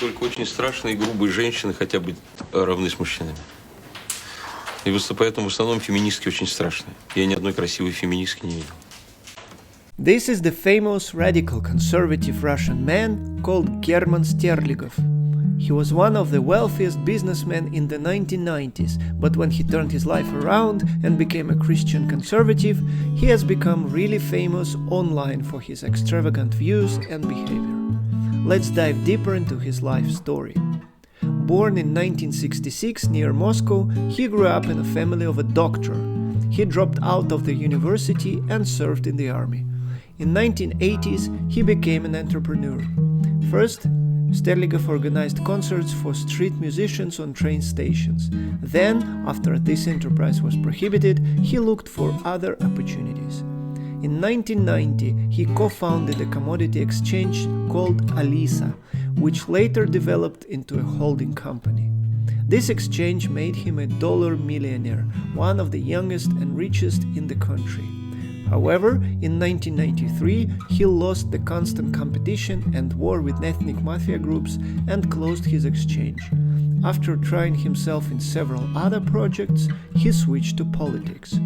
только очень страшные и грубые женщины хотят быть равны с мужчинами. И поэтому в основном феминистки очень страшные. Я ни одной красивой феминистки не видел. This is the famous radical conservative Russian man called German Sterligov. He was one of the wealthiest businessmen in the 1990s, but when he turned his life around and became a Christian conservative, he has become really famous online for his extravagant views and behavior. Let's dive deeper into his life story. Born in 1966 near Moscow, he grew up in a family of a doctor. He dropped out of the university and served in the army. In 1980s, he became an entrepreneur. First, Sterligov organized concerts for street musicians on train stations. Then, after this enterprise was prohibited, he looked for other opportunities. In 1990, he co-founded a commodity exchange called Alisa, which later developed into a holding company. This exchange made him a dollar millionaire, one of the youngest and richest in the country. However, in 1993, he lost the constant competition and war with ethnic mafia groups and closed his exchange. After trying himself in several other projects, he switched to politics.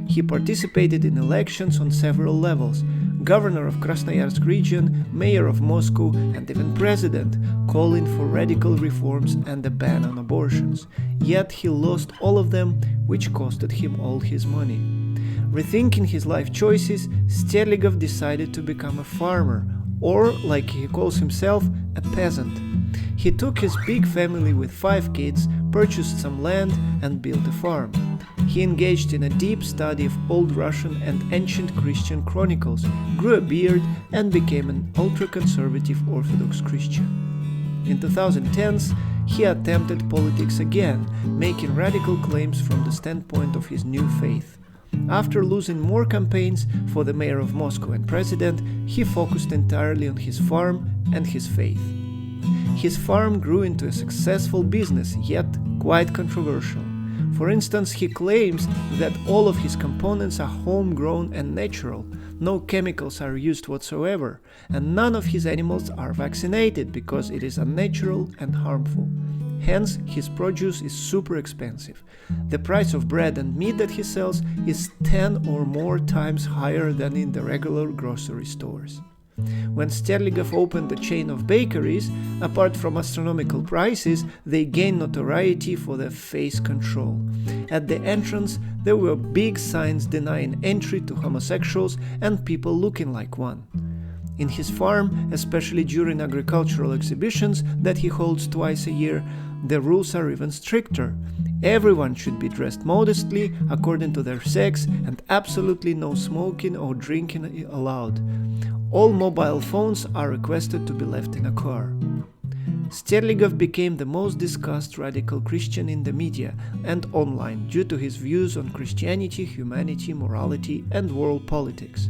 He participated in elections on several levels: governor of Krasnoyarsk region, mayor of Moscow, and even president, calling for radical reforms and a ban on abortions. Yet he lost all of them, which costed him all his money. Rethinking his life choices, Sterligov decided to become a farmer, or, like he calls himself, a peasant. He took his big family with 5 kids, purchased some land, and built a farm. He engaged in a deep study of Old Russian and ancient Christian chronicles, grew a beard, and became an ultra-conservative Orthodox Christian. In 2010s, he attempted politics again, making radical claims from the standpoint of his new faith. After losing more campaigns for the mayor of Moscow and president, he focused entirely on his farm and his faith. His farm grew into a successful business, yet quite controversial. For instance, he claims that all of his components are homegrown and natural, no chemicals are used whatsoever, and none of his animals are vaccinated because it is unnatural and harmful. Hence, his produce is super expensive. The price of bread and meat that he sells is 10 or more times higher than in the regular grocery stores. When Sterligov opened a chain of bakeries, apart from astronomical prices, they gained notoriety for their face control. At the entrance, there were big signs denying entry to homosexuals and people looking like one. In his farm, especially during agricultural exhibitions that he holds twice a year, the rules are even stricter. Everyone should be dressed modestly according to their sex, and absolutely no smoking or drinking allowed. All mobile phones are requested to be left in a car. Sterligov became the most discussed radical Christian in the media and online due to his views on Christianity, humanity, morality, and world politics.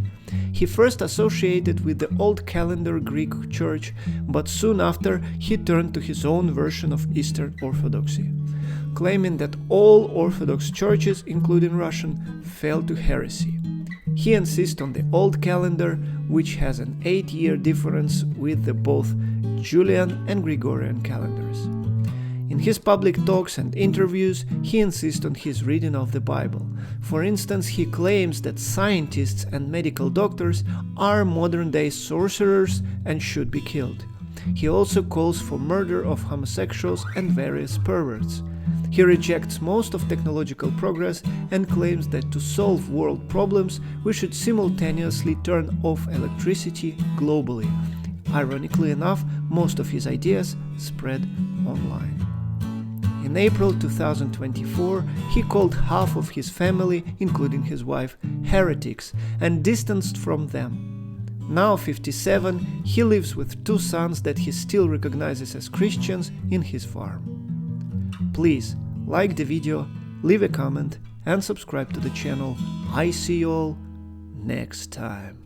He first associated with the old calendar Greek church, but soon after he turned to his own version of Eastern Orthodoxy, claiming that all Orthodox churches, including Russian, fell to heresy. He insists on the old calendar, which has an 8-year difference with the both Julian and Gregorian calendars. In his public talks and interviews, he insists on his reading of the Bible. For instance, he claims that scientists and medical doctors are modern-day sorcerers and should be killed. He also calls for murder of homosexuals and various perverts. He rejects most of technological progress and claims that to solve world problems, we should simultaneously turn off electricity globally. Ironically enough, most of his ideas spread online. In April 2024, he called half of his family, including his wife, heretics and distanced from them. Now 57, he lives with 2 sons that he still recognizes as Christians in his farm. Please like the video, leave a comment and subscribe to the channel. I see you all next time.